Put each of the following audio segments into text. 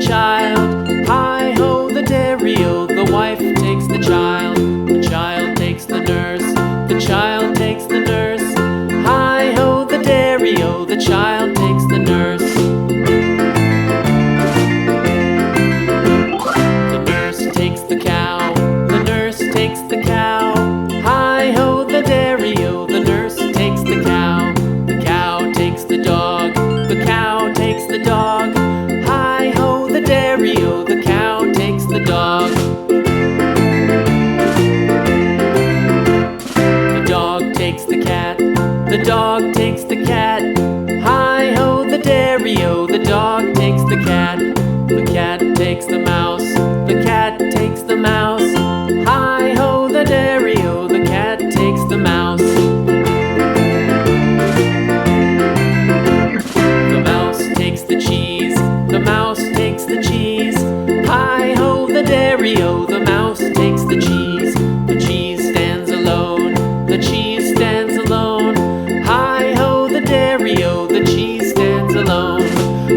child. Hi-ho, the dairy-o, the wife takes the child. The child takes the nurse, the child takes the nurse. Hi-ho, the dairy-o, the child takes the nurse. The nurse takes the cow, the nurse takes the cow. Hi-ho, the dairy-o, the nurse takes the cow. The cow takes the dog, the cow takes the dog. Hi-ho, the dairy-o, the cow takes the dog. The dog takes the cat, the dog takes the cat. Hi-ho, the dairy-o, the dog takes the cat. The cat takes the mouse, the cat takes the mouse. Hi-ho, the dairy-o, the cat takes the mouse. The mouse takes the cheese, the mouse takes the cheese. Hi-ho, the dairy-o, the mouse takes the cheese. The cheese stands alone, the cheese stands alone. Hi-ho, the dairy-o, the cheese stands alone.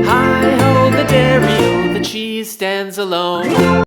Hi-ho, the dairy-o, the cheese stands alone.